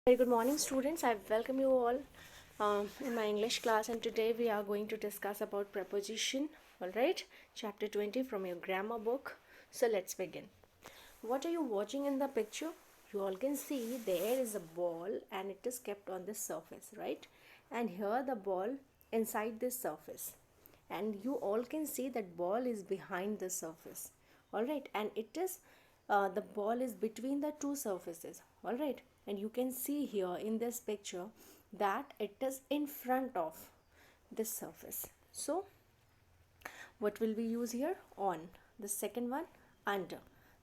Very good morning, students. I welcome you all in my English class, and today we are going to discuss about preposition. All right, chapter 20 from your grammar book. So let's begin. What are you watching in the picture? You all can see there is a ball and it is kept on this surface, right? And here the ball inside this surface, and you all can see that ball is behind the surface. All right, and it is the ball is between the two surfaces. All right, and you can see here in this picture that it is in front of this surface. So what will we use here? On. The second one, under.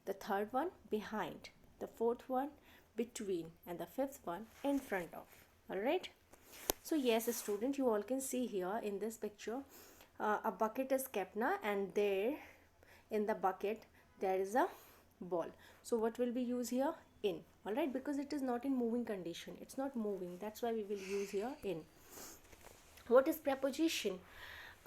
The third one, behind. The fourth one, between. And the fifth one, in front of. Alright. So yes, student, you all can see here in this picture a bucket is kept na, and there in the bucket there is a ball. So what will we use here? In. Alright, because it is not in moving condition. It's not moving. That's why we will use here in. What is preposition?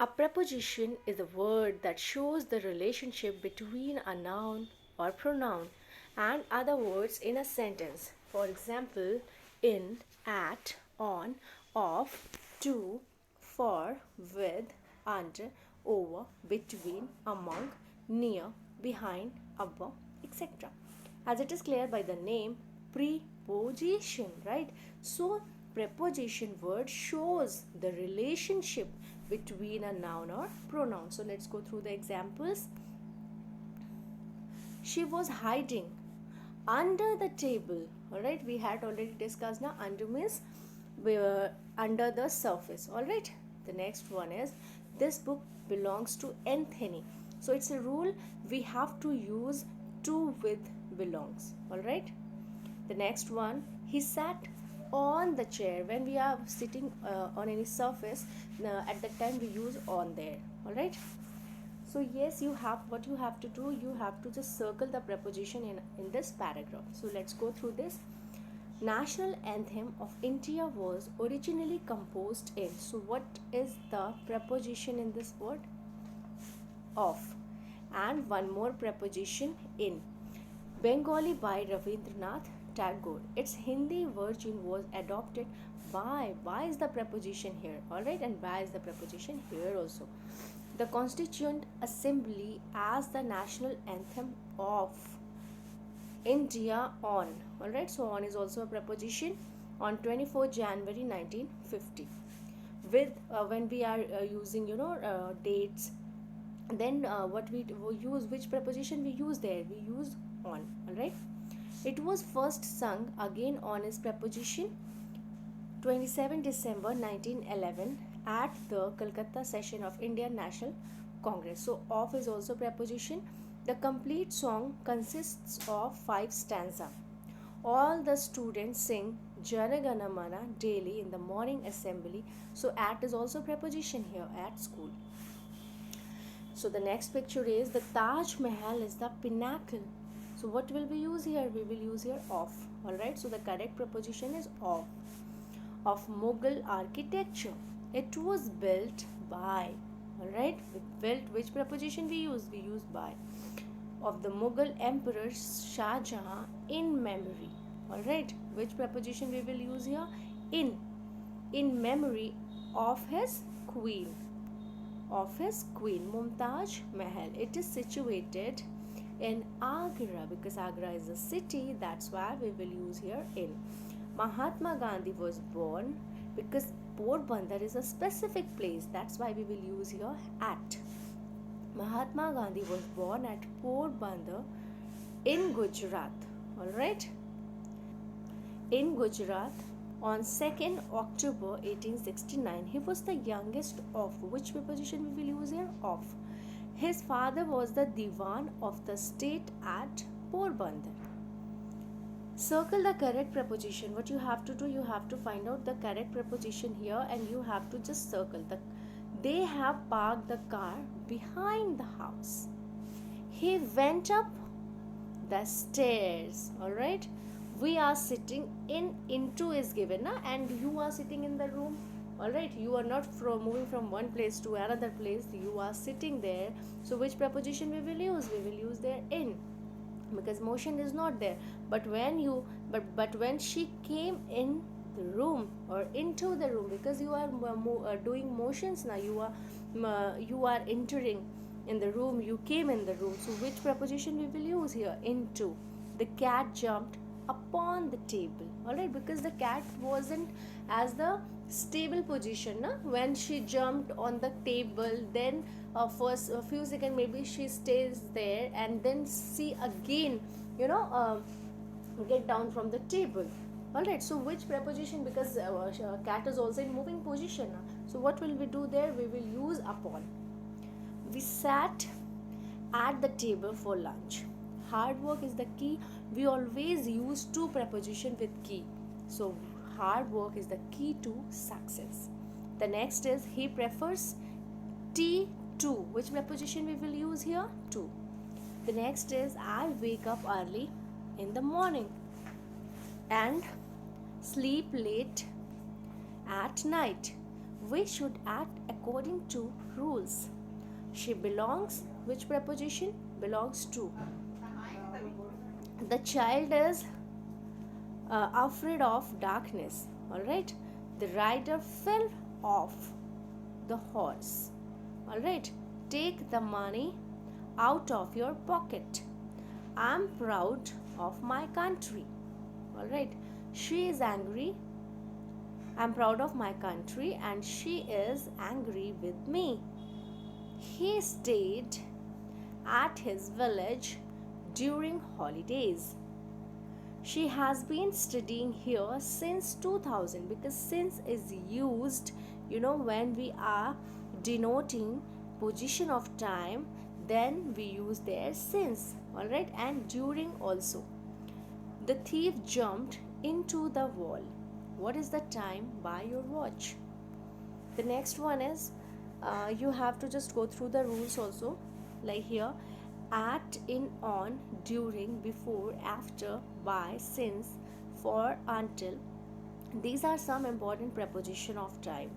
A preposition is a word that shows the relationship between a noun or pronoun and other words in a sentence. For example, in, at, on, of, to, for, with, under, over, between, among, near, behind, above, etc. As it is clear by the name, preposition, right? So preposition word shows the relationship between a noun or pronoun. So let's go through the examples. She was hiding under the table. All right, we had already discussed now. Under means we were under the surface. All right, the next one is this book belongs to Anthony. So it's a rule, we have to use to with belongs. All right, the next one, he sat on the chair. When we are sitting on any surface, at that time we use on there. All right, so yes, you have, what you have to do, you have to just circle the preposition in this paragraph. So let's go through this. National anthem of India was originally composed in. So what is the preposition in this word? Of. And one more preposition, in. Bengali by Rabindranath Tagore. Its Hindi version was adopted by. By is the preposition here. Alright, and by is the preposition here also. The Constituent Assembly as the national anthem of India on. Alright, so on is also a preposition on 24 January 1950. With when we are using dates, then what we use, which preposition we use there? We use on. Alright, it was first sung again on is preposition 27 December 1911 at the Calcutta session of Indian National Congress. So of is also preposition. The complete song consists of 5 stanzas. All the students sing Jana Gana Mana daily in the morning assembly. So at is also preposition here, at school. So the next picture is the Taj Mahal is the pinnacle. So what will we use here? We will use here of. Alright, so the correct preposition is of. Of Mughal architecture. It was built by. Alright, built, which preposition we use? We use by. Of the Mughal Emperor Shah Jahan in memory. Alright, which preposition we will use here? In. In memory of his queen. Of his queen Mumtaz Mahal. It is situated in Agra, because Agra is a city, that's why we will use here in. Mahatma Gandhi was born, because Porbandar is a specific place, that's why we will use here at. Mahatma Gandhi was born at Porbandar in Gujarat. Alright, in Gujarat on 2nd October 1869. He was the youngest of, which preposition we will use here? Of. His father was the Diwan of the state at Porbandar. Circle the correct preposition. What you have to do, you have to find out the correct preposition here, and you have to just circle the. They have parked the car behind the house. He went up the stairs. Alright, we are sitting in, into is given na, and you are sitting in the room. Alright, you are not moving from one place to another place, you are sitting there. So which preposition we will use? We will use there in, because motion is not there. But when but when she came in the room or into the room, because you are doing motions now, you are entering in the room, you came in the room. So which preposition we will use here? Into. The cat jumped upon the table. All right, because the cat wasn't as the stable position na? When she jumped on the table, then first a few seconds maybe she stays there, and then she again get down from the table. All right, so which preposition? Because cat is also in moving position na? So what will we do there? We will use upon. We sat at the table for lunch. Hard work is the key. We always use two preposition with key. So hard work is the key to success. The next is he prefers tea to. Which preposition we will use here? To. The next is I wake up early in the morning and sleep late at night. We should act according to rules. She belongs. Which preposition? Belongs to. The child is afraid of darkness. All right. The rider fell off the horse. All right. Take the money out of your pocket. I'm proud of my country. All right. She is angry. I'm proud of my country, and she is angry with me. He stayed at his village during holidays. She has been studying here since 2000, because since is used when we are denoting position of time, then we use there since. All right, and during also. The thief jumped into the wall. What is the time by your watch? The next one is you have to just go through the rules also, like here: at, in, on, during, before, after, by, since, for, until. These are some important preposition of time.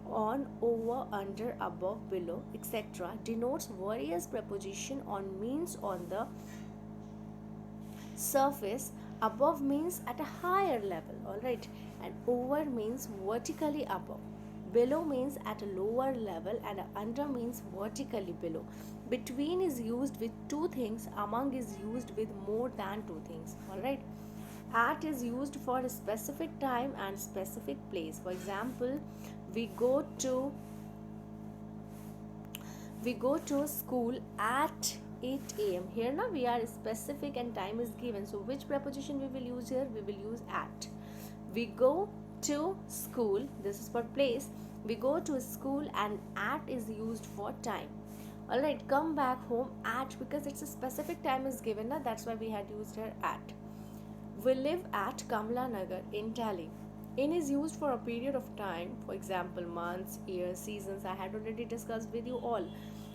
On, over, under, above, below, etc. denotes various preposition on, means on the surface. Above means at a higher level. All right, and over means vertically above. Below means at a lower level, and under means vertically below. Between is used with two things. Among is used with more than two things. All right. At is used for a specific time and specific place. For example, we go to school at 8 a.m. Here now we are specific and time is given. So which preposition we will use here? We will use at. We go to school. This is for place. We go to school, and at is used for time. All right, come back home at, because it's a specific time is given na, that's why we had used here at. We live at Kamla Nagar in Delhi. In is used for a period of time, for example months, years, seasons. I had already discussed with you all.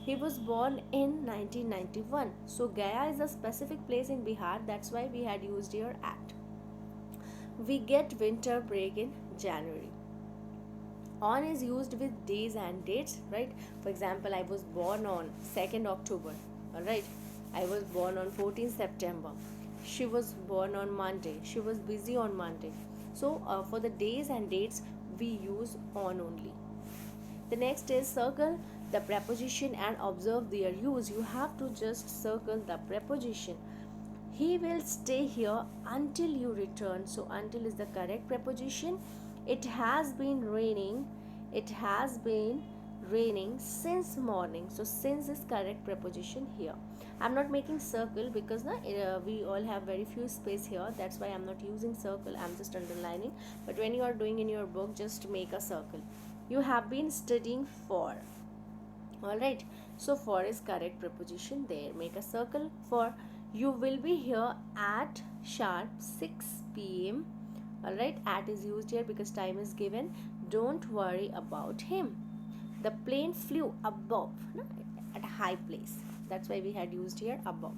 He was born in 1991. So Gaya is a specific place in Bihar, that's why we had used here at. We get winter break in January. On is used with days and dates, right? For example, I was born on 2nd October. All right, I was born on 14th September. She was born on Monday. She was busy on Monday. So for the days and dates, we use on only. The next is circle the preposition and observe their use. You have to just circle the preposition. He will stay here until you return. So until is the correct preposition. It has been raining. It has been raining since morning. So since is correct preposition here. I'm not making circle because we all have very few space here. That's why I'm not using circle. I'm just underlining. But when you are doing in your book, just make a circle. You have been studying for. Alright. So for is correct preposition there. Make a circle for. You will be here at sharp 6 p.m. Alright. At is used here because time is given. Don't worry about him. The plane flew above, no, at a high place. That's why we had used here above.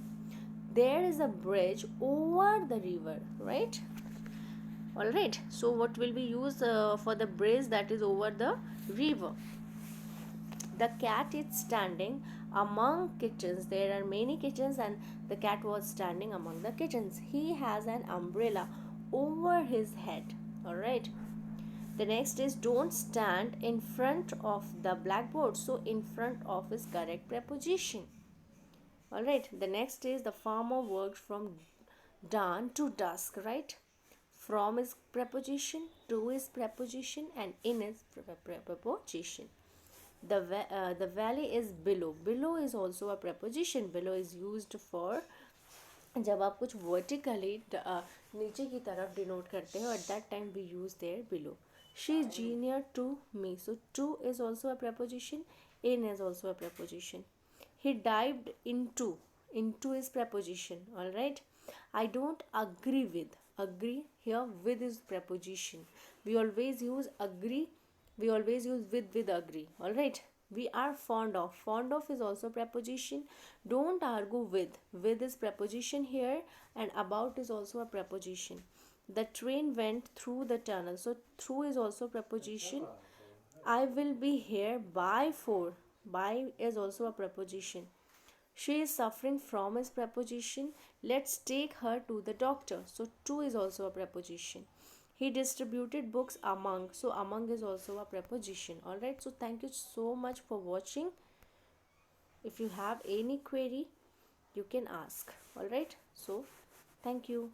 There is a bridge over the river, right? Alright, so what will we use for the bridge that is over the river? The cat is standing among kittens. There are many kittens, and the cat was standing among the kittens. He has an umbrella over his head. All right. The next is don't stand in front of the blackboard. So in front of is correct preposition. All right. The next is the farmer worked from dawn to dusk. Right. From is preposition, to is preposition, and in is preposition. The valley is below. Below is also a preposition. Below is used for जब आप कुछ vertically नीचे की तरफ denote करते हो, at that time we use there below. She is junior to me. So to is also a preposition. In is also a preposition. He dived into is preposition. All right. I don't agree with. Agree here with is preposition. We always use agree. We always use with agree. All right. We are fond of. Fond of is also preposition. Don't argue with. With is preposition here, and about is also a preposition. The train went through the tunnel. So through is also preposition. I will be here by 4. By is also a preposition. She is suffering from is preposition. Let's take her to the doctor. So to is also a preposition. He distributed books among. So among is also a preposition. Alright. So thank you so much for watching. If you have any query, you can ask. Alright. So thank you.